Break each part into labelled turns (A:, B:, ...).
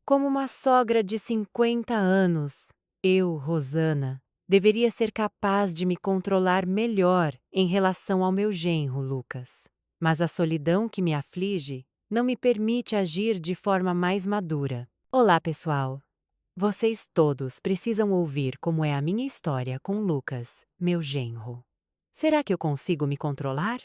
A: Como uma sogra de 50 anos, eu, Rosana, deveria ser capaz de me controlar melhor em relação ao meu genro, Lucas. Mas a solidão que me aflige não me permite agir de forma mais madura. Olá, pessoal! Vocês todos precisam ouvir como é a minha história com Lucas, meu genro. Será que eu consigo me controlar?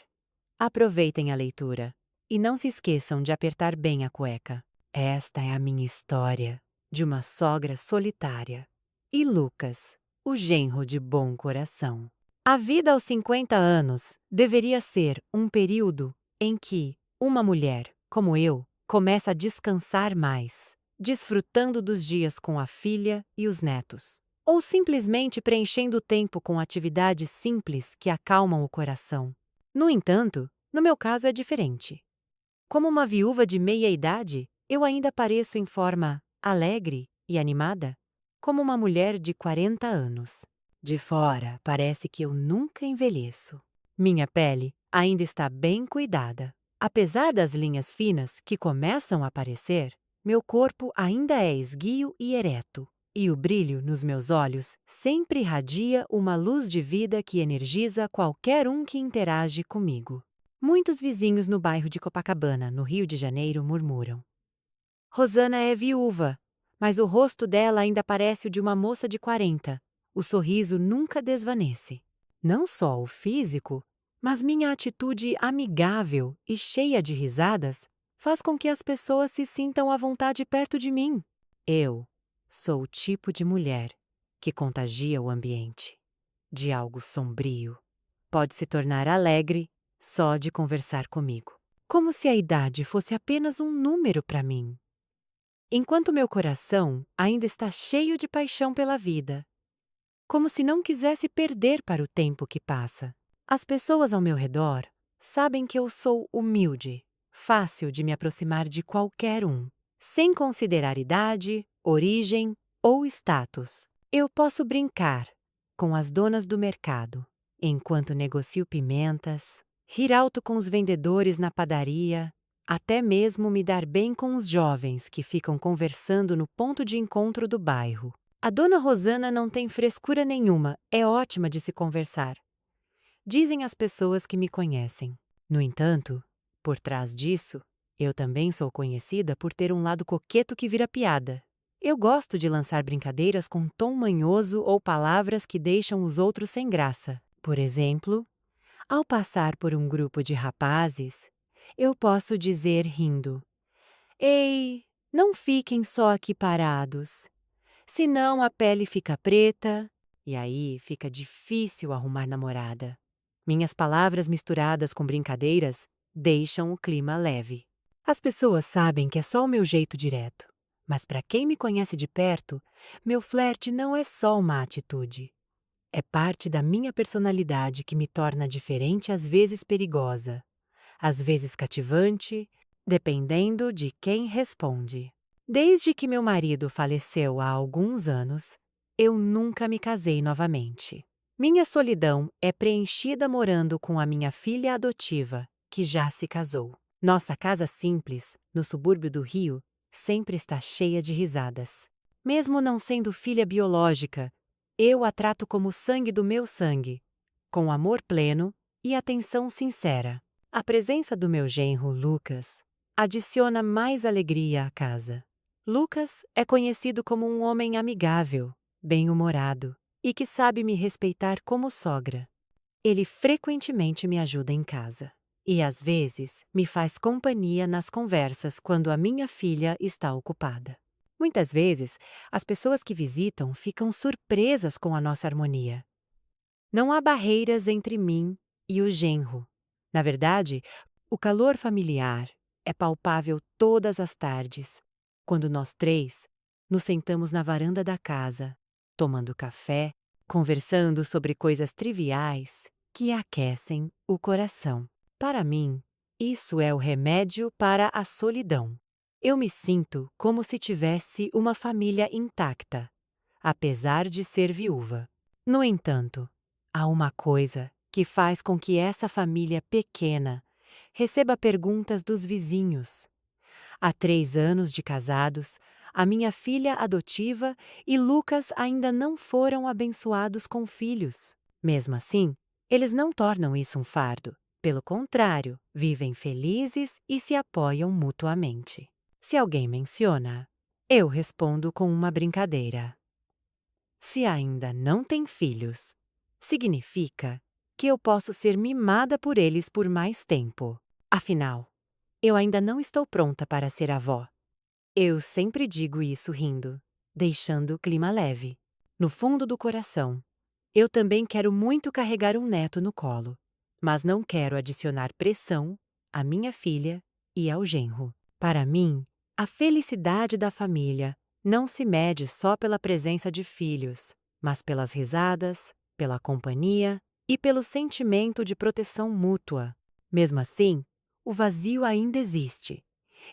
A: Aproveitem a leitura e não se esqueçam de apertar bem a cueca. Esta é a minha história de uma sogra solitária e Lucas, o genro de bom coração. A vida aos 50 anos deveria ser um período em que uma mulher, como eu, começa a descansar mais, desfrutando dos dias com a filha e os netos, ou simplesmente preenchendo o tempo com atividades simples que acalmam o coração. No entanto, no meu caso é diferente. Como uma viúva de meia-idade, eu ainda pareço em forma alegre e animada, como uma mulher de 40 anos. De fora, parece que eu nunca envelheço. Minha pele ainda está bem cuidada. Apesar das linhas finas que começam a aparecer, meu corpo ainda é esguio e ereto, e o brilho nos meus olhos sempre irradia uma luz de vida que energiza qualquer um que interage comigo. Muitos vizinhos no bairro de Copacabana, no Rio de Janeiro, murmuram: Rosana é viúva, mas o rosto dela ainda parece o de uma moça de 40. O sorriso nunca desvanece. Não só o físico, mas minha atitude amigável e cheia de risadas faz com que as pessoas se sintam à vontade perto de mim. Eu sou o tipo de mulher que contagia o ambiente. De algo sombrio, pode se tornar alegre só de conversar comigo. Como se a idade fosse apenas um número para mim. Enquanto meu coração ainda está cheio de paixão pela vida. Como se não quisesse perder para o tempo que passa. As pessoas ao meu redor sabem que eu sou humilde, fácil de me aproximar de qualquer um, sem considerar idade, origem ou status. Eu posso brincar com as donas do mercado, enquanto negocio pimentas, rir alto com os vendedores na padaria, até mesmo me dar bem com os jovens que ficam conversando no ponto de encontro do bairro. A dona Rosana não tem frescura nenhuma, é ótima de se conversar. Dizem as pessoas que me conhecem. No entanto, por trás disso, eu também sou conhecida por ter um lado coqueto que vira piada. Eu gosto de lançar brincadeiras com tom manhoso ou palavras que deixam os outros sem graça. Por exemplo, ao passar por um grupo de rapazes, eu posso dizer rindo: Ei, não fiquem só aqui parados. Senão a pele fica preta, e aí fica difícil arrumar namorada. Minhas palavras misturadas com brincadeiras deixam o clima leve. As pessoas sabem que é só o meu jeito direto, mas para quem me conhece de perto, meu flerte não é só uma atitude. É parte da minha personalidade que me torna diferente, às vezes perigosa, às vezes cativante, dependendo de quem responde. Desde que meu marido faleceu há alguns anos, eu nunca me casei novamente. Minha solidão é preenchida morando com a minha filha adotiva, que já se casou. Nossa casa simples, no subúrbio do Rio, sempre está cheia de risadas. Mesmo não sendo filha biológica, eu a trato como sangue do meu sangue, com amor pleno e atenção sincera. A presença do meu genro, Lucas, adiciona mais alegria à casa. Lucas é conhecido como um homem amigável, bem-humorado e que sabe me respeitar como sogra. Ele frequentemente me ajuda em casa e, às vezes, me faz companhia nas conversas quando a minha filha está ocupada. Muitas vezes, as pessoas que visitam ficam surpresas com a nossa harmonia. Não há barreiras entre mim e o genro. Na verdade, o calor familiar é palpável todas as tardes, quando nós três nos sentamos na varanda da casa, tomando café, conversando sobre coisas triviais que aquecem o coração. Para mim, isso é o remédio para a solidão. Eu me sinto como se tivesse uma família intacta, apesar de ser viúva. No entanto, há uma coisa que faz com que essa família pequena receba perguntas dos vizinhos. Há 3 anos de casados, a minha filha adotiva e Lucas ainda não foram abençoados com filhos. Mesmo assim, eles não tornam isso um fardo. Pelo contrário, vivem felizes e se apoiam mutuamente. Se alguém menciona, eu respondo com uma brincadeira. Se ainda não tem filhos, significa que eu posso ser mimada por eles por mais tempo. Afinal, eu ainda não estou pronta para ser avó. Eu sempre digo isso rindo, deixando o clima leve. No fundo do coração, eu também quero muito carregar um neto no colo, mas não quero adicionar pressão à minha filha e ao genro. Para mim, a felicidade da família não se mede só pela presença de filhos, mas pelas risadas, pela companhia e pelo sentimento de proteção mútua. Mesmo assim, o vazio ainda existe,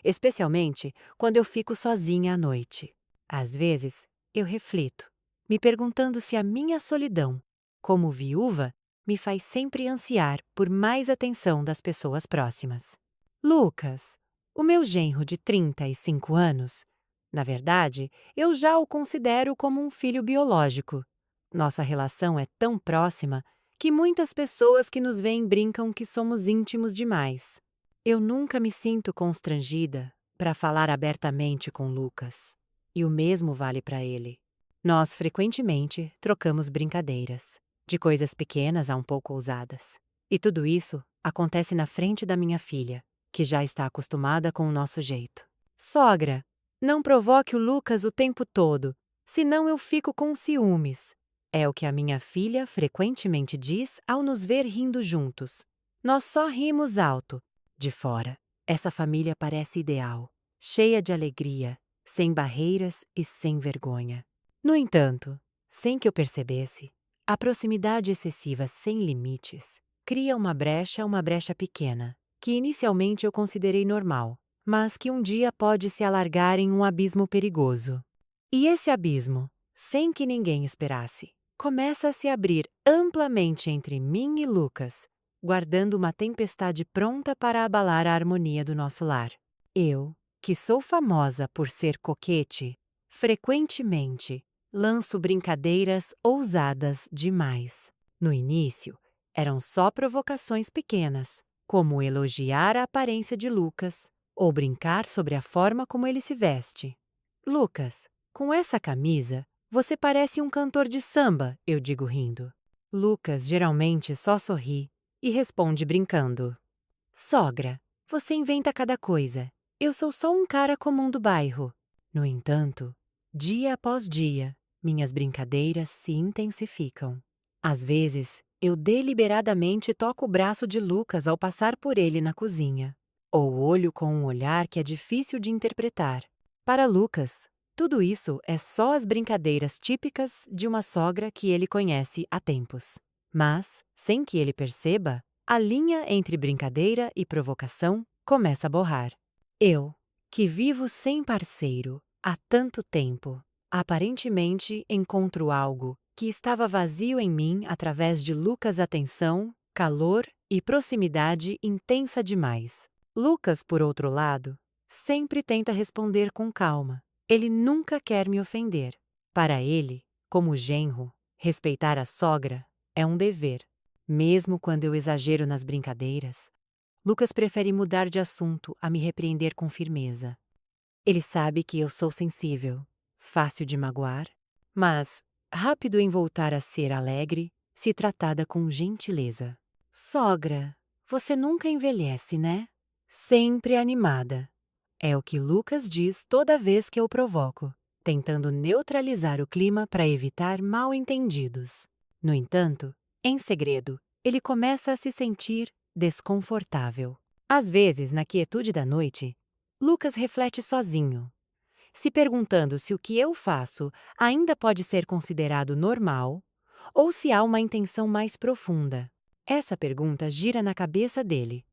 A: especialmente quando eu fico sozinha à noite. Às vezes, eu reflito, me perguntando se a minha solidão, como viúva, me faz sempre ansiar por mais atenção das pessoas próximas. Lucas, o meu genro de 35 anos, na verdade, eu já o considero como um filho biológico. Nossa relação é tão próxima que muitas pessoas que nos veem brincam que somos íntimos demais. Eu nunca me sinto constrangida para falar abertamente com Lucas, e o mesmo vale para ele. Nós frequentemente trocamos brincadeiras, de coisas pequenas a um pouco ousadas. E tudo isso acontece na frente da minha filha, que já está acostumada com o nosso jeito. Sogra, não provoque o Lucas o tempo todo, senão eu fico com ciúmes. É o que a minha filha frequentemente diz ao nos ver rindo juntos. Nós só rimos alto. De fora, essa família parece ideal, cheia de alegria, sem barreiras e sem vergonha. No entanto, sem que eu percebesse, a proximidade excessiva sem limites cria uma brecha pequena, que inicialmente eu considerei normal, mas que um dia pode se alargar em um abismo perigoso. E esse abismo, sem que ninguém esperasse, começa a se abrir amplamente entre mim e Lucas, guardando uma tempestade pronta para abalar a harmonia do nosso lar. Eu, que sou famosa por ser coquete, frequentemente lanço brincadeiras ousadas demais. No início, eram só provocações pequenas, como elogiar a aparência de Lucas ou brincar sobre a forma como ele se veste. Lucas, com essa camisa, você parece um cantor de samba, eu digo rindo. Lucas geralmente só sorri e responde brincando. Sogra, você inventa cada coisa. Eu sou só um cara comum do bairro. No entanto, dia após dia, minhas brincadeiras se intensificam. Às vezes, eu deliberadamente toco o braço de Lucas ao passar por ele na cozinha, ou olho com um olhar que é difícil de interpretar. Para Lucas, tudo isso é só as brincadeiras típicas de uma sogra que ele conhece há tempos. Mas, sem que ele perceba, a linha entre brincadeira e provocação começa a borrar. Eu, que vivo sem parceiro há tanto tempo, aparentemente encontro algo que estava vazio em mim através de Lucas' atenção, calor e proximidade intensa demais. Lucas, por outro lado, sempre tenta responder com calma. Ele nunca quer me ofender. Para ele, como genro, respeitar a sogra é um dever. Mesmo quando eu exagero nas brincadeiras, Lucas prefere mudar de assunto a me repreender com firmeza. Ele sabe que eu sou sensível, fácil de magoar, mas rápido em voltar a ser alegre se tratada com gentileza. Sogra, você nunca envelhece, né? Sempre animada. É o que Lucas diz toda vez que eu provoco, tentando neutralizar o clima para evitar mal-entendidos. No entanto, em segredo, ele começa a se sentir desconfortável. Às vezes, na quietude da noite, Lucas reflete sozinho, se perguntando se o que eu faço ainda pode ser considerado normal ou se há uma intenção mais profunda. Essa pergunta gira na cabeça dele,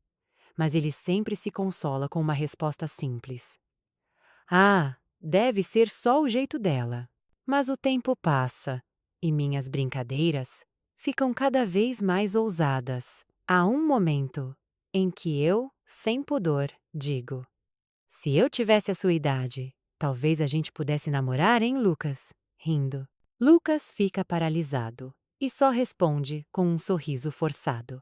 A: mas ele sempre se consola com uma resposta simples. Ah, deve ser só o jeito dela. Mas o tempo passa e minhas brincadeiras ficam cada vez mais ousadas. Há um momento em que eu, sem pudor, digo: se eu tivesse a sua idade, Talvez a gente pudesse namorar, hein, Lucas? Rindo. Lucas fica paralisado e só responde com um sorriso forçado.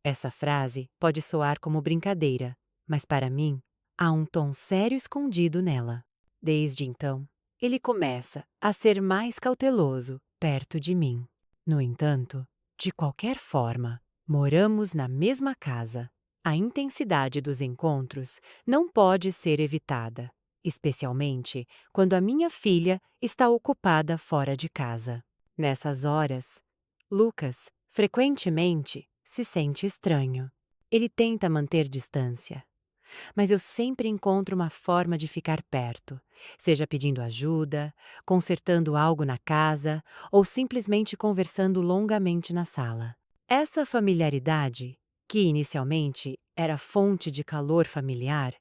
A: Essa frase pode soar como brincadeira, mas para mim, há um tom sério escondido nela. Desde então, ele começa a ser mais cauteloso perto de mim. No entanto, de qualquer forma, moramos na mesma casa. A intensidade dos encontros não pode ser evitada, especialmente quando a minha filha está ocupada fora de casa. Nessas horas, Lucas frequentemente se sente estranho. Ele tenta manter distância, mas eu sempre encontro uma forma de ficar perto, seja pedindo ajuda, consertando algo na casa ou simplesmente conversando longamente na sala. Essa familiaridade, que inicialmente era fonte de calor familiar,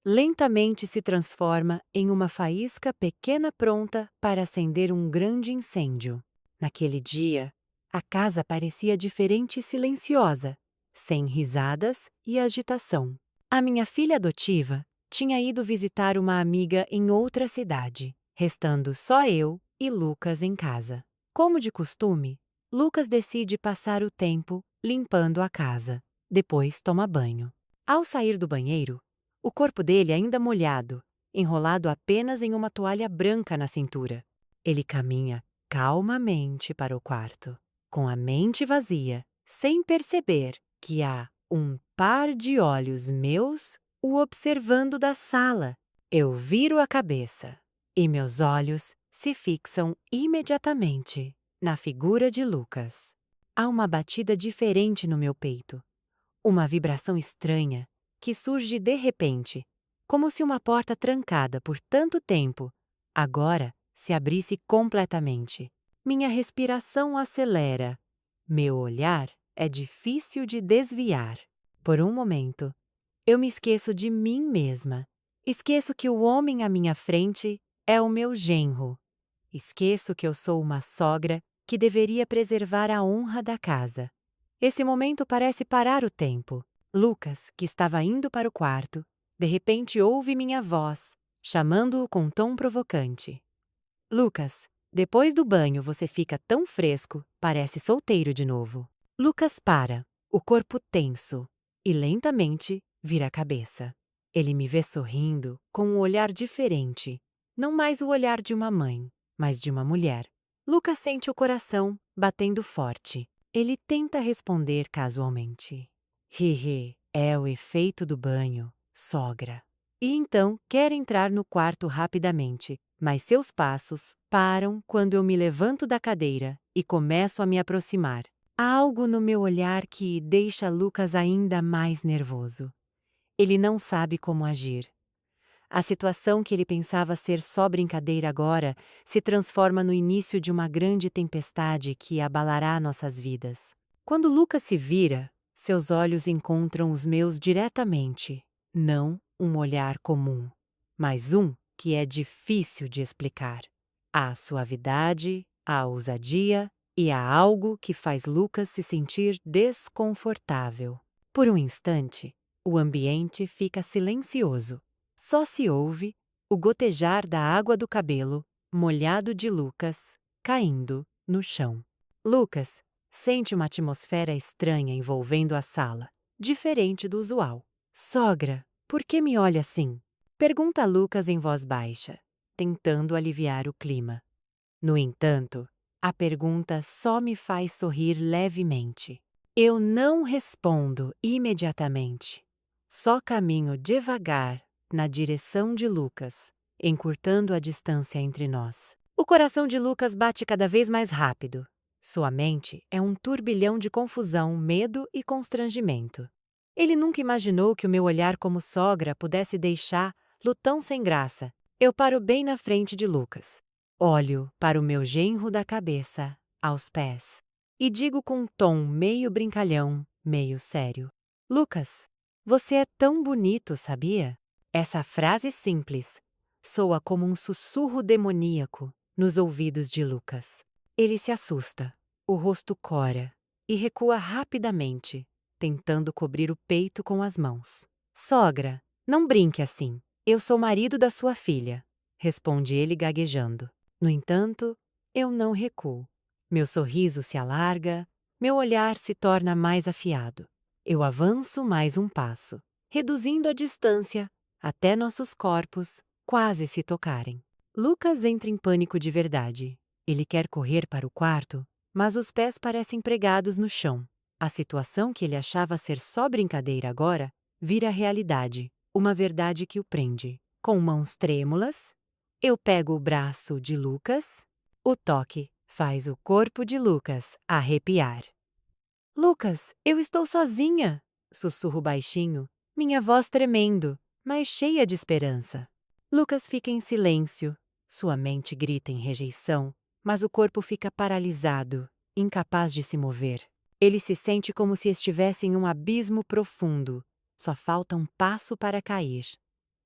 A: lentamente se transforma em uma faísca pequena pronta para acender um grande incêndio. Naquele dia, a casa parecia diferente e silenciosa, sem risadas e agitação. A minha filha adotiva tinha ido visitar uma amiga em outra cidade, restando só eu e Lucas em casa. Como de costume, Lucas decide passar o tempo limpando a casa. Depois toma banho. Ao sair do banheiro, o corpo dele ainda molhado, enrolado apenas em uma toalha branca na cintura. Ele caminha calmamente para o quarto, com a mente vazia, sem perceber que há um par de olhos meus o observando da sala. Eu viro a cabeça e meus olhos se fixam imediatamente na figura de Lucas. Há uma batida diferente no meu peito, uma vibração estranha que surge de repente, como se uma porta trancada por tanto tempo agora se abrisse completamente. Minha respiração acelera. Meu olhar é difícil de desviar. Por um momento, eu me esqueço de mim mesma. Esqueço que o homem à minha frente é o meu genro. Esqueço que eu sou uma sogra que deveria preservar a honra da casa. Esse momento parece parar o tempo. Lucas, que estava indo para o quarto, de repente ouve minha voz, chamando-o com tom provocante. Lucas, depois do banho você fica tão fresco, parece solteiro de novo. Lucas para, o corpo tenso, e lentamente vira a cabeça. Ele me vê sorrindo com um olhar diferente, não mais o olhar de uma mãe, mas de uma mulher. Lucas sente o coração batendo forte. Ele tenta responder casualmente. Hehe, é o efeito do banho, sogra. E então quer entrar no quarto rapidamente, mas seus passos param quando eu me levanto da cadeira e começo a me aproximar. Há algo no meu olhar que deixa Lucas ainda mais nervoso. Ele não sabe como agir. A situação que ele pensava ser só brincadeira agora se transforma no início de uma grande tempestade que abalará nossas vidas. Quando Lucas se vira, seus olhos encontram os meus diretamente, não um olhar comum, mas um que é difícil de explicar. Há suavidade, há ousadia e há algo que faz Lucas se sentir desconfortável. Por um instante, o ambiente fica silencioso. Só se ouve o gotejar da água do cabelo, molhado de Lucas, caindo no chão. Lucas sente uma atmosfera estranha envolvendo a sala, diferente do usual. Sogra, por que me olha assim? Pergunta Lucas em voz baixa, tentando aliviar o clima. No entanto, a pergunta só me faz sorrir levemente. Eu não respondo imediatamente. Só caminho devagar na direção de Lucas, encurtando a distância entre nós. O coração de Lucas bate cada vez mais rápido. Sua mente é um turbilhão de confusão, medo e constrangimento. Ele nunca imaginou que o meu olhar como sogra pudesse deixá-lo tão sem graça. Eu paro bem na frente de Lucas. Olho para o meu genro da cabeça aos pés e digo com um tom meio brincalhão, meio sério: Lucas, você é tão bonito, sabia? Essa frase simples soa como um sussurro demoníaco nos ouvidos de Lucas. Ele se assusta, o rosto cora e recua rapidamente, tentando cobrir o peito com as mãos. Sogra, não brinque assim. Eu sou marido da sua filha, responde ele gaguejando. No entanto, eu não recuo. Meu sorriso se alarga, meu olhar se torna mais afiado. Eu avanço mais um passo, reduzindo a distância até nossos corpos quase se tocarem. Lucas entra em pânico de verdade. Ele quer correr para o quarto, mas os pés parecem pregados no chão. A situação que ele achava ser só brincadeira agora vira realidade, uma verdade que o prende. Com mãos trêmulas, eu pego o braço de Lucas. O toque faz o corpo de Lucas arrepiar. Lucas, eu estou sozinha! Sussurro baixinho, minha voz tremendo, mas cheia de esperança. Lucas fica em silêncio. Sua mente grita em rejeição, mas o corpo fica paralisado, incapaz de se mover. Ele se sente como se estivesse em um abismo profundo. Só falta um passo para cair.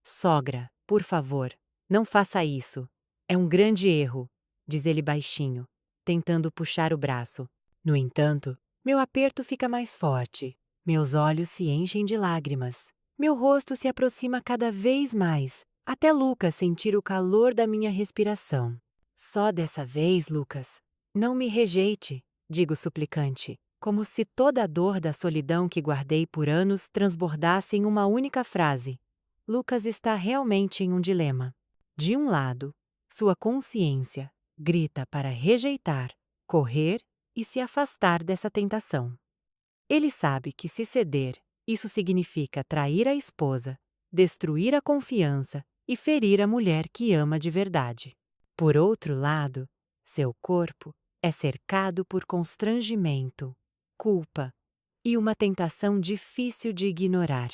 A: Sogra, por favor, não faça isso. É um grande erro, diz ele baixinho, tentando puxar o braço. No entanto, meu aperto fica mais forte. Meus olhos se enchem de lágrimas. Meu rosto se aproxima cada vez mais, até Lucas sentir o calor da minha respiração. Só dessa vez, Lucas. Não me rejeite, digo suplicante, como se toda a dor da solidão que guardei por anos transbordasse em uma única frase. Lucas está realmente em um dilema. De um lado, sua consciência grita para rejeitar, correr e se afastar dessa tentação. Ele sabe que se ceder, isso significa trair a esposa, destruir a confiança e ferir a mulher que ama de verdade. Por outro lado, seu corpo é cercado por constrangimento, culpa e uma tentação difícil de ignorar.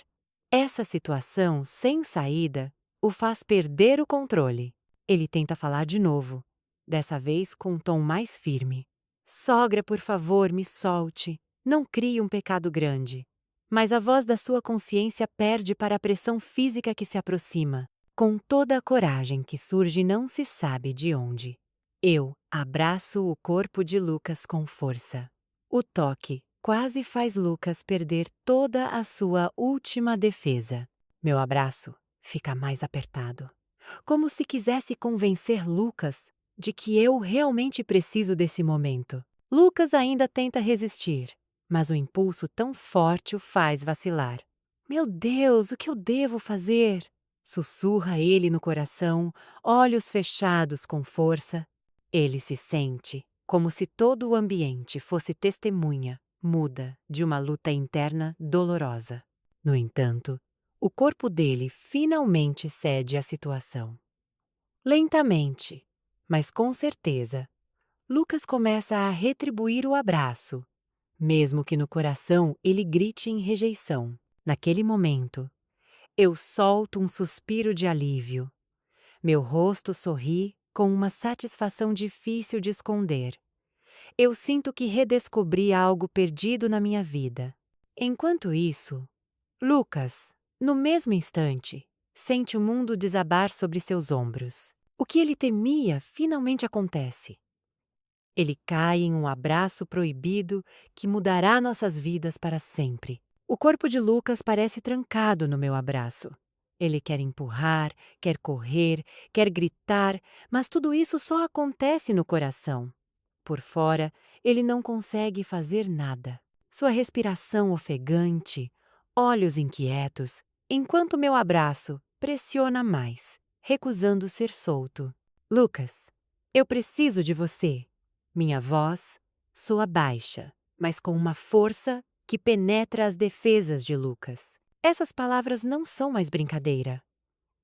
A: Essa situação sem saída o faz perder o controle. Ele tenta falar de novo, dessa vez com um tom mais firme. Sogra, por favor, me solte. Não crie um pecado grande. Mas a voz da sua consciência perde para a pressão física que se aproxima. Com toda a coragem que surge não se sabe de onde. Eu abraço o corpo de Lucas com força. O toque quase faz Lucas perder toda a sua última defesa. Meu abraço fica mais apertado, como se quisesse convencer Lucas de que eu realmente preciso desse momento. Lucas ainda tenta resistir, mas o impulso tão forte o faz vacilar. Meu Deus, o que eu devo fazer? Sussurra ele no coração, olhos fechados com força. Ele se sente como se todo o ambiente fosse testemunha muda de uma luta interna dolorosa. No entanto, o corpo dele finalmente cede à situação. Lentamente, mas com certeza, Lucas começa a retribuir o abraço, mesmo que no coração ele grite em rejeição. Naquele momento, eu solto um suspiro de alívio. Meu rosto sorri com uma satisfação difícil de esconder. Eu sinto que redescobri algo perdido na minha vida. Enquanto isso, Lucas, no mesmo instante, sente o mundo desabar sobre seus ombros. O que ele temia finalmente acontece. Ele cai em um abraço proibido que mudará nossas vidas para sempre. O corpo de Lucas parece trancado no meu abraço. Ele quer empurrar, quer correr, quer gritar, mas tudo isso só acontece no coração. Por fora, ele não consegue fazer nada. Sua respiração ofegante, olhos inquietos, enquanto meu abraço pressiona mais, recusando ser solto. Lucas, eu preciso de você. Minha voz soa baixa, mas com uma força que penetra as defesas de Lucas. Essas palavras não são mais brincadeira.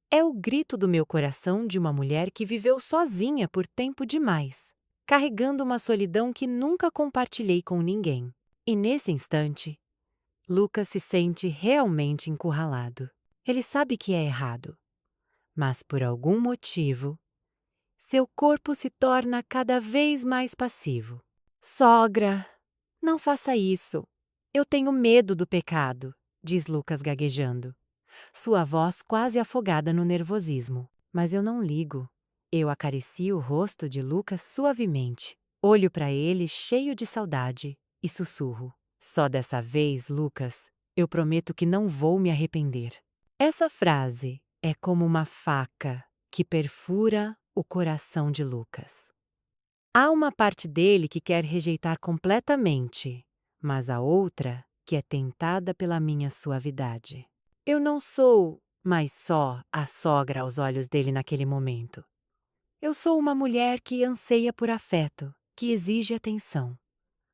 A: É o grito do meu coração de uma mulher que viveu sozinha por tempo demais, carregando uma solidão que nunca compartilhei com ninguém. E nesse instante, Lucas se sente realmente encurralado. Ele sabe que é errado, mas por algum motivo, seu corpo se torna cada vez mais passivo. Sogra, não faça isso. Eu tenho medo do pecado, diz Lucas gaguejando. Sua voz quase afogada no nervosismo. Mas eu não ligo. Eu acaricio o rosto de Lucas suavemente. Olho para ele cheio de saudade e sussurro. Só dessa vez, Lucas, eu prometo que não vou me arrepender. Essa frase é como uma faca que perfura o coração de Lucas. Há uma parte dele que quer rejeitar completamente, mas a outra que é tentada pela minha suavidade. Eu não sou mais só a sogra aos olhos dele naquele momento. Eu sou uma mulher que anseia por afeto, que exige atenção.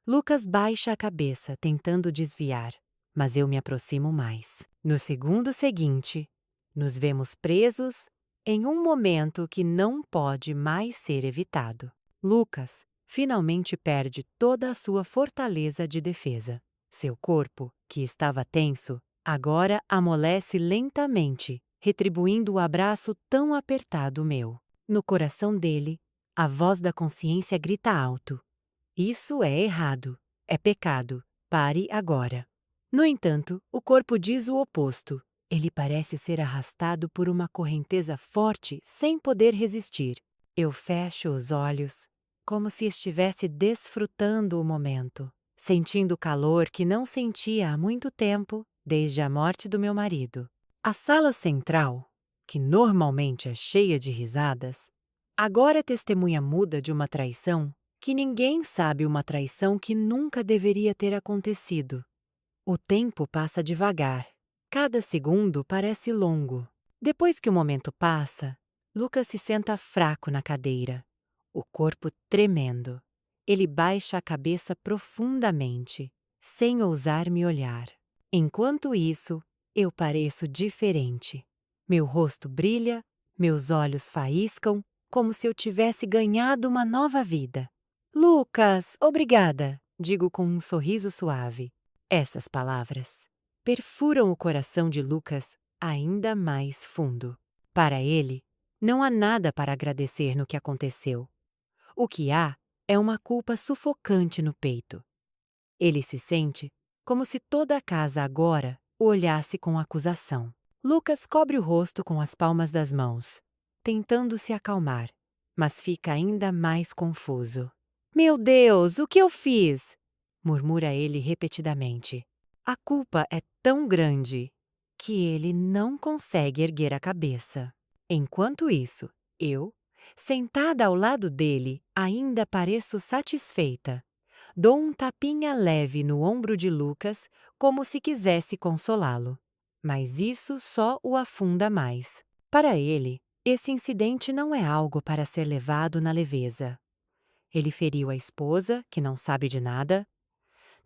A: Lucas baixa a cabeça, tentando desviar, mas eu me aproximo mais. No segundo seguinte, nos vemos presos em um momento que não pode mais ser evitado. Lucas finalmente perde toda a sua fortaleza de defesa. Seu corpo, que estava tenso, agora amolece lentamente, retribuindo o abraço tão apertado meu. No coração dele, a voz da consciência grita alto: isso é errado. É pecado. Pare agora. No entanto, o corpo diz o oposto. Ele parece ser arrastado por uma correnteza forte sem poder resistir. Eu fecho os olhos, como se estivesse desfrutando o momento, sentindo o calor que não sentia há muito tempo, desde a morte do meu marido. A sala central, que normalmente é cheia de risadas, agora é testemunha muda de uma traição que ninguém sabe, uma traição que nunca deveria ter acontecido. O tempo passa devagar. Cada segundo parece longo. Depois que o momento passa, Lucas se senta fraco na cadeira, o corpo tremendo. Ele baixa a cabeça profundamente, sem ousar me olhar. Enquanto isso, eu pareço diferente. Meu rosto brilha, meus olhos faiscam, como se eu tivesse ganhado uma nova vida. Lucas, obrigada, digo com um sorriso suave. Essas palavras perfuram o coração de Lucas ainda mais fundo. Para ele, não há nada para agradecer no que aconteceu. O que há é uma culpa sufocante no peito. Ele se sente como se toda a casa agora o olhasse com acusação. Lucas cobre o rosto com as palmas das mãos, tentando se acalmar, mas fica ainda mais confuso. Meu Deus, o que eu fiz? Murmura ele repetidamente. A culpa é tão grande que ele não consegue erguer a cabeça. Enquanto isso, eu, sentada ao lado dele, ainda pareço satisfeita. Dou um tapinha leve no ombro de Lucas, como se quisesse consolá-lo. Mas isso só o afunda mais. Para ele, esse incidente não é algo para ser levado na leveza. Ele feriu a esposa, que não sabe de nada,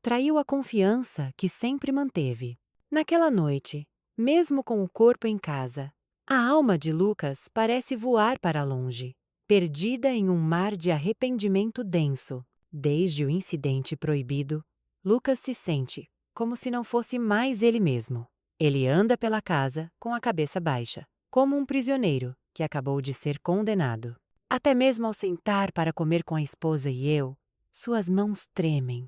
A: traiu a confiança que sempre manteve. Naquela noite, mesmo com o corpo em casa, a alma de Lucas parece voar para longe, perdida em um mar de arrependimento denso. Desde o incidente proibido, Lucas se sente como se não fosse mais ele mesmo. Ele anda pela casa com a cabeça baixa, como um prisioneiro que acabou de ser condenado. Até mesmo ao sentar para comer com a esposa e eu, suas mãos tremem.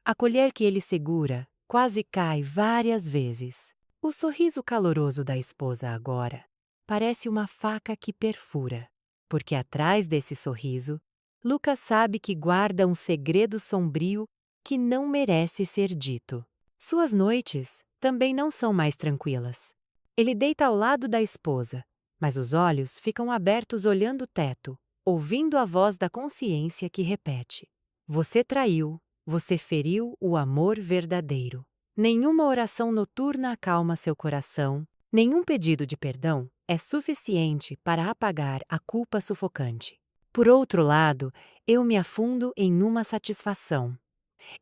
A: A colher que ele segura quase cai várias vezes. O sorriso caloroso da esposa agora parece uma faca que perfura, porque atrás desse sorriso, Lucas sabe que guarda um segredo sombrio que não merece ser dito. Suas noites também não são mais tranquilas. Ele deita ao lado da esposa, mas os olhos ficam abertos olhando o teto, ouvindo a voz da consciência que repete: você traiu, você feriu o amor verdadeiro. Nenhuma oração noturna acalma seu coração, nenhum pedido de perdão é suficiente para apagar a culpa sufocante. Por outro lado, eu me afundo em uma satisfação.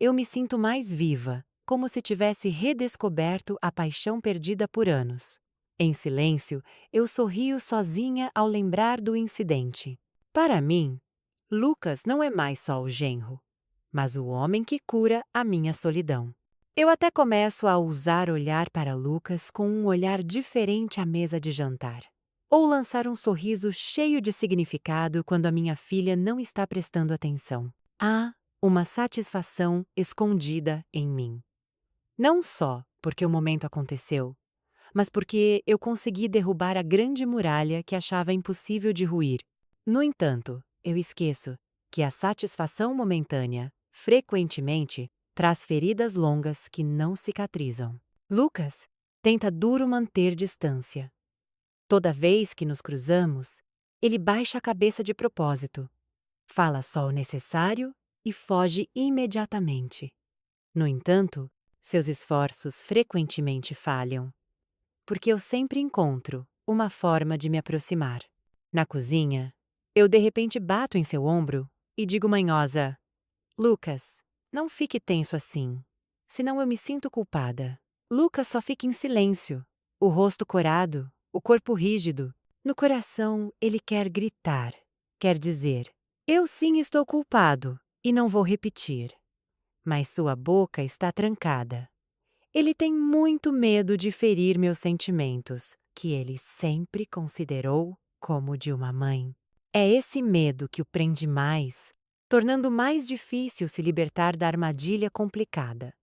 A: Eu me sinto mais viva, como se tivesse redescoberto a paixão perdida por anos. Em silêncio, eu sorrio sozinha ao lembrar do incidente. Para mim, Lucas não é mais só o genro, mas o homem que cura a minha solidão. Eu até começo a ousar olhar para Lucas com um olhar diferente à mesa de jantar. Ou lançar um sorriso cheio de significado quando a minha filha não está prestando atenção. Há uma satisfação escondida em mim. Não só porque o momento aconteceu, mas porque eu consegui derrubar a grande muralha que achava impossível de ruir. No entanto, eu esqueço que a satisfação momentânea, frequentemente, traz feridas longas que não cicatrizam. Lucas tenta duro manter distância. Toda vez que nos cruzamos, ele baixa a cabeça de propósito, fala só o necessário e foge imediatamente. No entanto, seus esforços frequentemente falham, porque eu sempre encontro uma forma de me aproximar. Na cozinha, eu de repente bato em seu ombro e digo manhosa: Lucas, não fique tenso assim, senão eu me sinto culpada. Lucas só fica em silêncio, o rosto corado, o corpo rígido. No coração, ele quer gritar, quer dizer: eu sim estou culpado e não vou repetir. Mas sua boca está trancada. Ele tem muito medo de ferir meus sentimentos, que ele sempre considerou como de uma mãe. É esse medo que o prende mais, tornando mais difícil se libertar da armadilha complicada.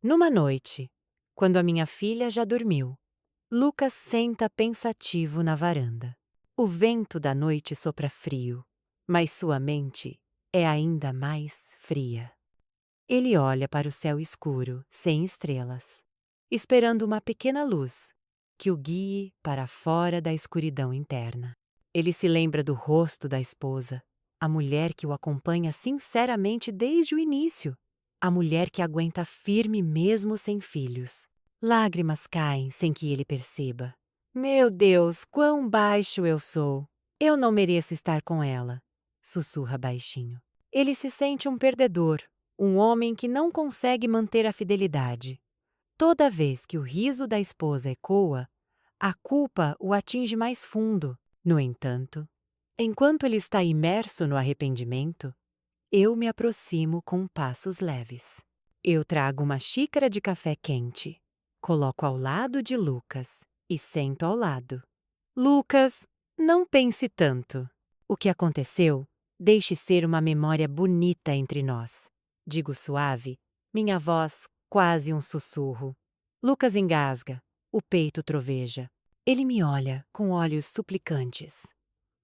A: Numa noite, quando a minha filha já dormiu, Lucas senta pensativo na varanda. O vento da noite sopra frio, mas sua mente é ainda mais fria. Ele olha para o céu escuro, sem estrelas, esperando uma pequena luz que o guie para fora da escuridão interna. Ele se lembra do rosto da esposa, a mulher que o acompanha sinceramente desde o início, a mulher que aguenta firme mesmo sem filhos. Lágrimas caem sem que ele perceba. Meu Deus, quão baixo eu sou! Eu não mereço estar com ela, sussurra baixinho. Ele se sente um perdedor, um homem que não consegue manter a fidelidade. Toda vez que o riso da esposa ecoa, a culpa o atinge mais fundo. No entanto, enquanto ele está imerso no arrependimento, eu me aproximo com passos leves. Eu trago uma xícara de café quente, coloco ao lado de Lucas e sento ao lado. Lucas, não pense tanto. O que aconteceu, deixe ser uma memória bonita entre nós. Digo suave, minha voz quase um sussurro. Lucas engasga, o peito troveja. Ele me olha com olhos suplicantes.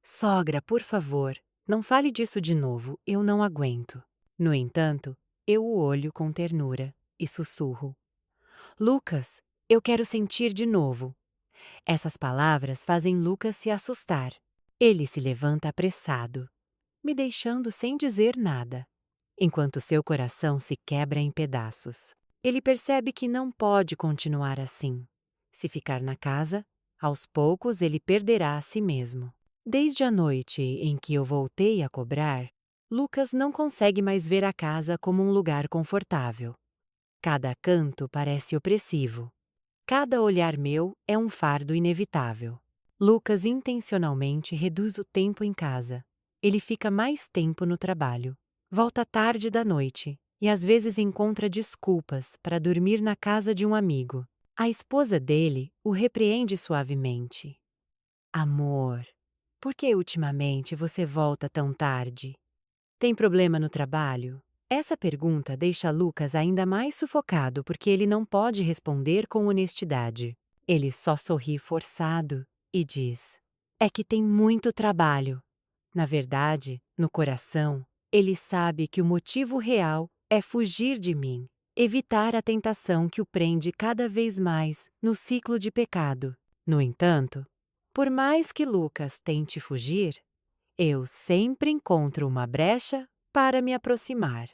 A: Sogra, por favor, não fale disso de novo, eu não aguento. No entanto, eu o olho com ternura e sussurro. Lucas, eu quero sentir de novo. Essas palavras fazem Lucas se assustar. Ele se levanta apressado, me deixando sem dizer nada, enquanto seu coração se quebra em pedaços. Ele percebe que não pode continuar assim. Se ficar na casa, aos poucos ele perderá a si mesmo. Desde a noite em que eu voltei a cobrar, Lucas não consegue mais ver a casa como um lugar confortável. Cada canto parece opressivo. Cada olhar meu é um fardo inevitável. Lucas intencionalmente reduz o tempo em casa. Ele fica mais tempo no trabalho. Volta tarde da noite e às vezes encontra desculpas para dormir na casa de um amigo. A esposa dele o repreende suavemente. Amor, por que ultimamente você volta tão tarde? Tem problema no trabalho? Essa pergunta deixa Lucas ainda mais sufocado porque ele não pode responder com honestidade. Ele só sorri forçado e diz: é que tem muito trabalho. Na verdade, no coração, ele sabe que o motivo real é fugir de mim, evitar a tentação que o prende cada vez mais no ciclo de pecado. No entanto, por mais que Lucas tente fugir, eu sempre encontro uma brecha para me aproximar.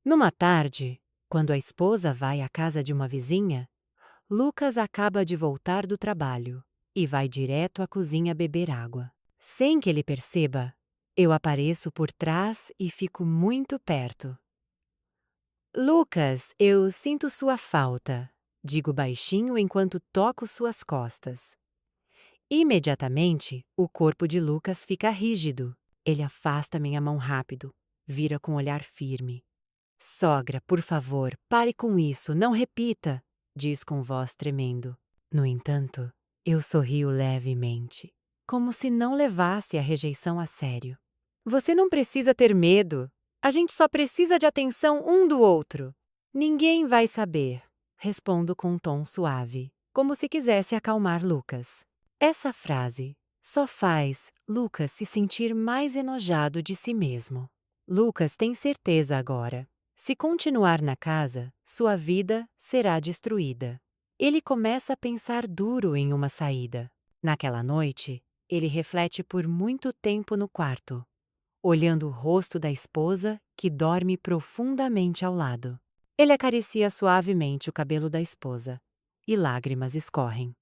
A: Numa tarde, quando a esposa vai à casa de uma vizinha, Lucas acaba de voltar do trabalho e vai direto à cozinha beber água. Sem que ele perceba, eu apareço por trás e fico muito perto. Lucas, eu sinto sua falta, digo baixinho enquanto toco suas costas. Imediatamente, o corpo de Lucas fica rígido. Ele afasta minha mão rápido, vira com olhar firme. Sogra, por favor, pare com isso, não repita, diz com voz tremendo. No entanto, eu sorrio levemente, como se não levasse a rejeição a sério. Você não precisa ter medo. A gente só precisa de atenção um do outro. Ninguém vai saber, respondo com um tom suave, como se quisesse acalmar Lucas. Essa frase só faz Lucas se sentir mais enojado de si mesmo. Lucas tem certeza agora. Se continuar na casa, sua vida será destruída. Ele começa a pensar duro em uma saída. Naquela noite, ele reflete por muito tempo no quarto, olhando o rosto da esposa que dorme profundamente ao lado. Ele acaricia suavemente o cabelo da esposa, e lágrimas escorrem.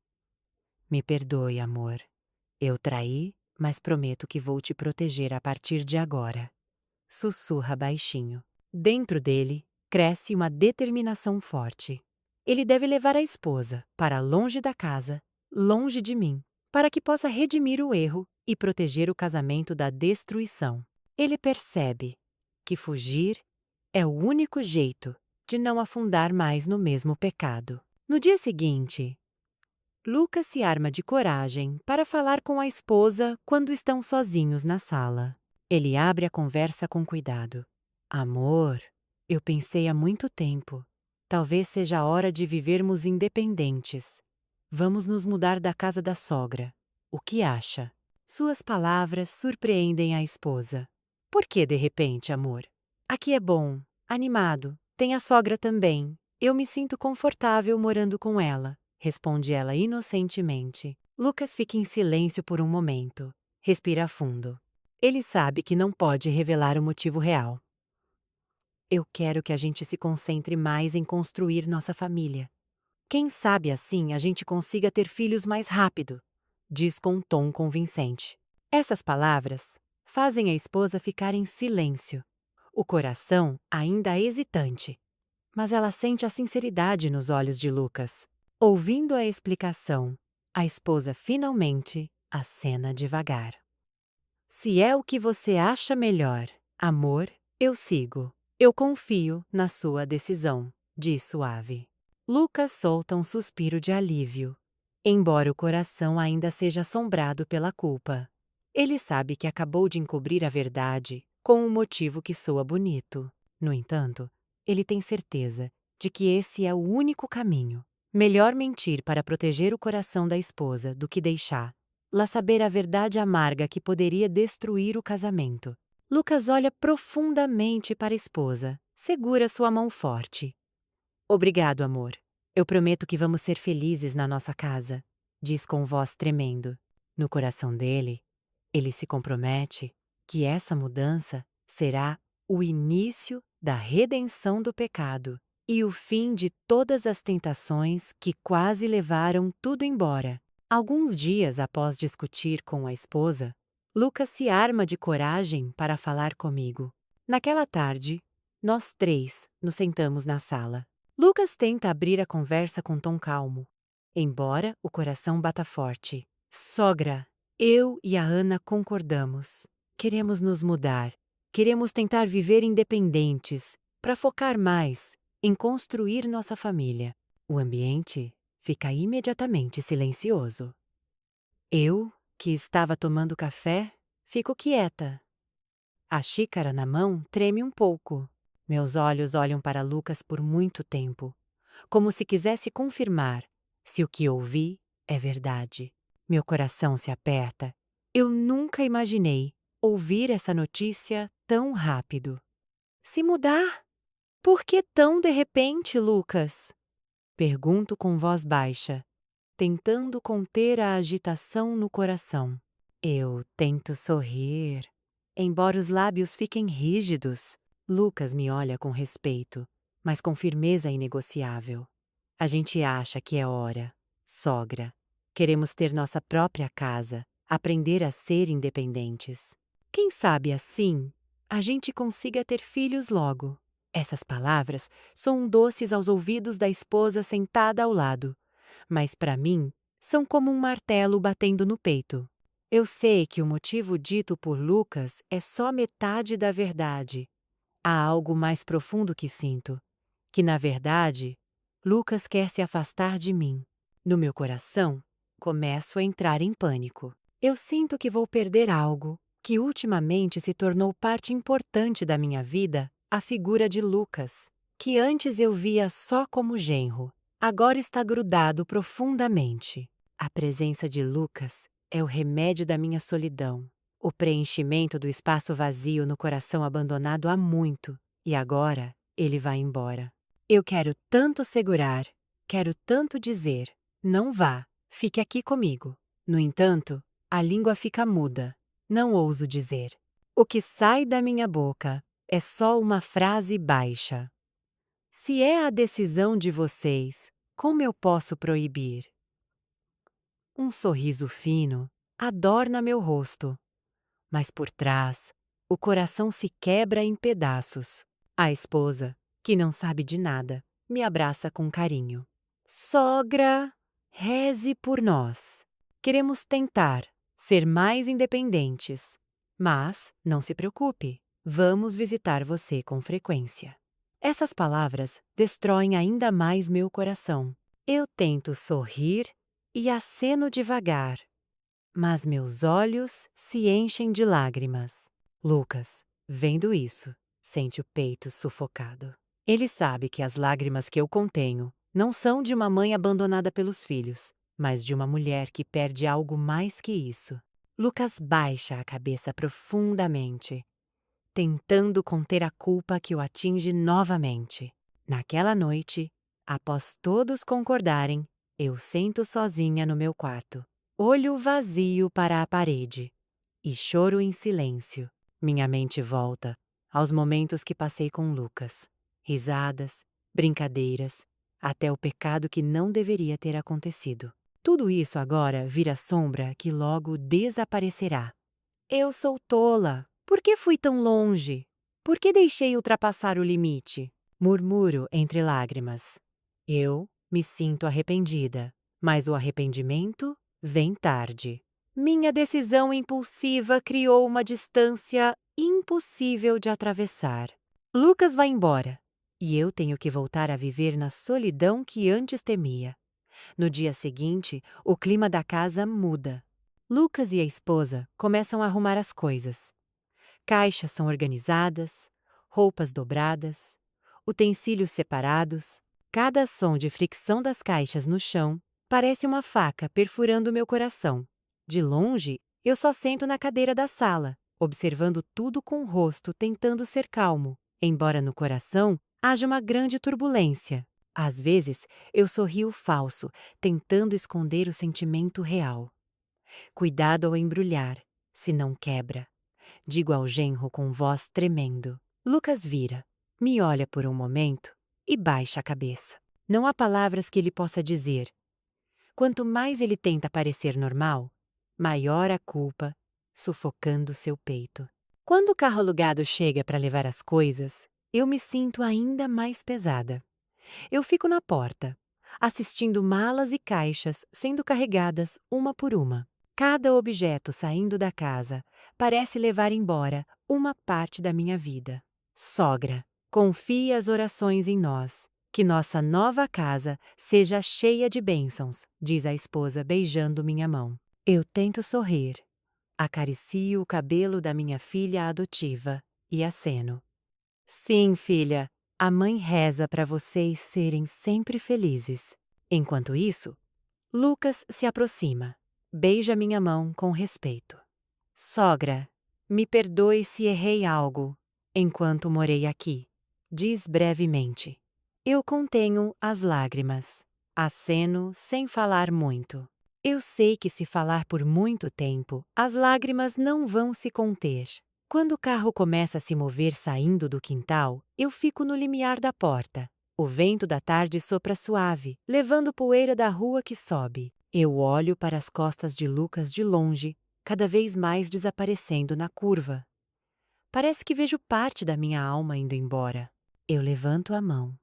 A: Me perdoe, amor. Eu traí, mas prometo que vou te proteger a partir de agora. Sussurra baixinho. Dentro dele, cresce uma determinação forte. Ele deve levar a esposa para longe da casa, longe de mim, para que possa redimir o erro e proteger o casamento da destruição. Ele percebe que fugir é o único jeito de não afundar mais no mesmo pecado. No dia seguinte, Lucas se arma de coragem para falar com a esposa quando estão sozinhos na sala. Ele abre a conversa com cuidado. Amor, eu pensei há muito tempo. Talvez seja a hora de vivermos independentes. Vamos nos mudar da casa da sogra. O que acha? Suas palavras surpreendem a esposa. Por que de repente, amor? Aqui é bom, animado. Tem a sogra também. Eu me sinto confortável morando com ela, responde ela inocentemente. Lucas fica em silêncio por um momento. Respira fundo. Ele sabe que não pode revelar o motivo real. Eu quero que a gente se concentre mais em construir nossa família. Quem sabe assim a gente consiga ter filhos mais rápido, diz com um tom convincente. Essas palavras fazem a esposa ficar em silêncio, o coração ainda hesitante. Mas ela sente a sinceridade nos olhos de Lucas. Ouvindo a explicação, a esposa finalmente acena devagar. Se é o que você acha melhor, amor, eu sigo. Eu confio na sua decisão, diz suave. Lucas solta um suspiro de alívio, embora o coração ainda seja assombrado pela culpa. Ele sabe que acabou de encobrir a verdade com um motivo que soa bonito. No entanto, ele tem certeza de que esse é o único caminho. Melhor mentir para proteger o coração da esposa do que deixá-la saber a verdade amarga que poderia destruir o casamento. Lucas olha profundamente para a esposa, segura sua mão forte. Obrigado, amor. Eu prometo que vamos ser felizes na nossa casa, diz com voz tremendo. No coração dele, ele se compromete que essa mudança será o início da redenção do pecado e o fim de todas as tentações que quase levaram tudo embora. Alguns dias após discutir com a esposa, Lucas se arma de coragem para falar comigo. Naquela tarde, nós três nos sentamos na sala. Lucas tenta abrir a conversa com tom calmo, embora o coração bata forte. Sogra, eu e a Ana concordamos. Queremos nos mudar. Queremos tentar viver independentes, para focar mais em construir nossa família. O ambiente fica imediatamente silencioso. Eu, que estava tomando café, fico quieta. A xícara na mão treme um pouco. Meus olhos olham para Lucas por muito tempo, como se quisesse confirmar se o que ouvi é verdade. Meu coração se aperta. Eu nunca imaginei ouvir essa notícia tão rápido. Se mudar? Por que tão de repente, Lucas? Pergunto com voz baixa, tentando conter a agitação no coração. Eu tento sorrir, embora os lábios fiquem rígidos. Lucas me olha com respeito, mas com firmeza inegociável. A gente acha que é hora, sogra. Queremos ter nossa própria casa, aprender a ser independentes. Quem sabe assim, a gente consiga ter filhos logo. Essas palavras soam doces aos ouvidos da esposa sentada ao lado, mas para mim são como um martelo batendo no peito. Eu sei que o motivo dito por Lucas é só metade da verdade. Há algo mais profundo que sinto, que na verdade, Lucas quer se afastar de mim. No meu coração, começo a entrar em pânico. Eu sinto que vou perder algo, que ultimamente se tornou parte importante da minha vida, a figura de Lucas, que antes eu via só como genro, agora está grudado profundamente. A presença de Lucas é o remédio da minha solidão, o preenchimento do espaço vazio no coração abandonado há muito, e agora ele vai embora. Eu quero tanto segurar, quero tanto dizer, não vá, fique aqui comigo. No entanto, a língua fica muda. Não ouso dizer. O que sai da minha boca é só uma frase baixa. Se é a decisão de vocês, como eu posso proibir? Um sorriso fino adorna meu rosto, mas por trás, o coração se quebra em pedaços. A esposa, que não sabe de nada, me abraça com carinho. Sogra, reze por nós. Queremos tentar ser mais independentes. Mas, não se preocupe, vamos visitar você com frequência. Essas palavras destroem ainda mais meu coração. Eu tento sorrir e aceno devagar, mas meus olhos se enchem de lágrimas. Lucas, vendo isso, sente o peito sufocado. Ele sabe que as lágrimas que eu contenho não são de uma mãe abandonada pelos filhos, mas de uma mulher que perde algo mais que isso. Lucas baixa a cabeça profundamente, tentando conter a culpa que o atinge novamente. Naquela noite, após todos concordarem, eu sento sozinha no meu quarto, olho vazio para a parede, e choro em silêncio. Minha mente volta aos momentos que passei com Lucas. Risadas, brincadeiras, até o pecado que não deveria ter acontecido. Tudo isso agora vira sombra que logo desaparecerá. Eu sou tola. Por que fui tão longe? Por que deixei ultrapassar o limite? Murmuro entre lágrimas. Eu me sinto arrependida, mas o arrependimento vem tarde. Minha decisão impulsiva criou uma distância impossível de atravessar. Lucas vai embora, e eu tenho que voltar a viver na solidão que antes temia. No dia seguinte, o clima da casa muda. Lucas e a esposa começam a arrumar as coisas. Caixas são organizadas, roupas dobradas, utensílios separados. Cada som de fricção das caixas no chão parece uma faca perfurando meu coração. De longe, eu só sento na cadeira da sala, observando tudo com o rosto tentando ser calmo, embora no coração haja uma grande turbulência. Às vezes, eu sorrio falso, tentando esconder o sentimento real. Cuidado ao embrulhar, se não quebra. Digo ao genro com voz tremendo. Lucas vira, me olha por um momento e baixa a cabeça. Não há palavras que ele possa dizer. Quanto mais ele tenta parecer normal, maior a culpa, sufocando seu peito. Quando o carro alugado chega para levar as coisas, eu me sinto ainda mais pesada. Eu fico na porta, assistindo malas e caixas sendo carregadas uma por uma. Cada objeto saindo da casa parece levar embora uma parte da minha vida. Sogra, confie as orações em nós. Que nossa nova casa seja cheia de bênçãos, diz a esposa beijando minha mão. Eu tento sorrir. Acaricio o cabelo da minha filha adotiva e aceno. Sim, filha, a mãe reza para vocês serem sempre felizes. Enquanto isso, Lucas se aproxima. Beija minha mão com respeito. Sogra, me perdoe se errei algo enquanto morei aqui, diz brevemente. Eu contenho as lágrimas. Aceno sem falar muito. Eu sei que se falar por muito tempo, as lágrimas não vão se conter. Quando o carro começa a se mover saindo do quintal, eu fico no limiar da porta. O vento da tarde sopra suave, levando poeira da rua que sobe. Eu olho para as costas de Lucas de longe, cada vez mais desaparecendo na curva. Parece que vejo parte da minha alma indo embora. Eu levanto a mão,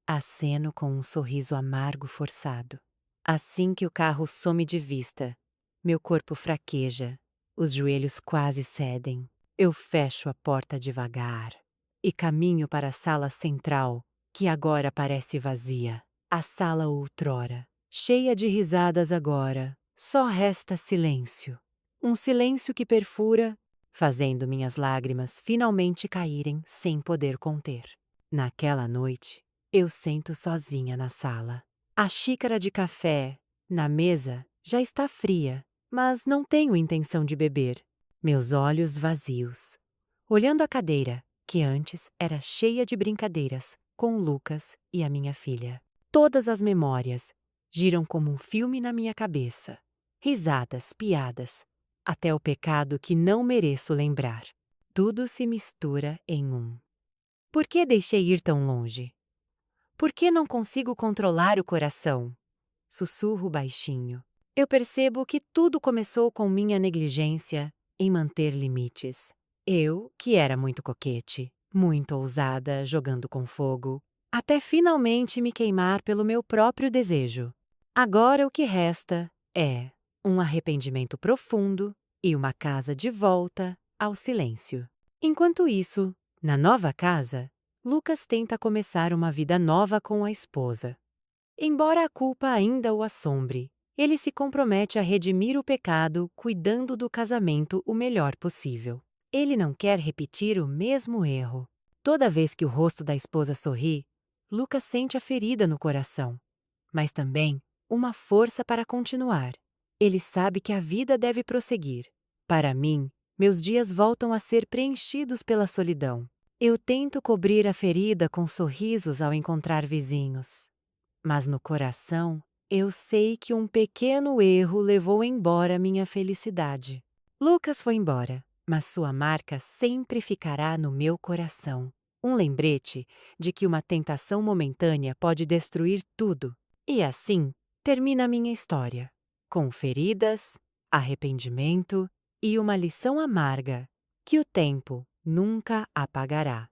A: aceno com um sorriso amargo forçado. Assim que o carro some de vista, meu corpo fraqueja, os joelhos quase cedem. Eu fecho a porta devagar e caminho para a sala central, que agora parece vazia. A sala outrora, cheia de risadas agora, só resta silêncio. Um silêncio que perfura, fazendo minhas lágrimas finalmente caírem sem poder conter. Naquela noite, eu sento sozinha na sala. A xícara de café, na mesa, já está fria, mas não tenho intenção de beber. Meus olhos vazios. Olhando a cadeira, que antes era cheia de brincadeiras, com Lucas e a minha filha. Todas as memórias giram como um filme na minha cabeça. risadas, piadas, até o pecado que não mereço lembrar. Tudo se mistura em um. Por que deixei ir tão longe? Por que não consigo controlar o coração? Sussurro baixinho. Eu percebo que tudo começou com minha negligência em manter limites. Eu, que era muito coquete, muito ousada, jogando com fogo, até finalmente me queimar pelo meu próprio desejo. Agora o que resta é um arrependimento profundo e uma casa de volta ao silêncio. Enquanto isso, na nova casa, Lucas tenta começar uma vida nova com a esposa. Embora a culpa ainda o assombre, ele se compromete a redimir o pecado cuidando do casamento o melhor possível. Ele não quer repetir o mesmo erro. Toda vez que o rosto da esposa sorri, Lucas sente a ferida no coração, mas também uma força para continuar. Ele sabe que a vida deve prosseguir. Para mim, meus dias voltam a ser preenchidos pela solidão. Eu tento cobrir a ferida com sorrisos ao encontrar vizinhos. Mas no coração, eu sei que um pequeno erro levou embora minha felicidade. Lucas foi embora, mas sua marca sempre ficará no meu coração. Um lembrete de que uma tentação momentânea pode destruir tudo. E assim termina minha história, com feridas, arrependimento e uma lição amarga que o tempo nunca apagará.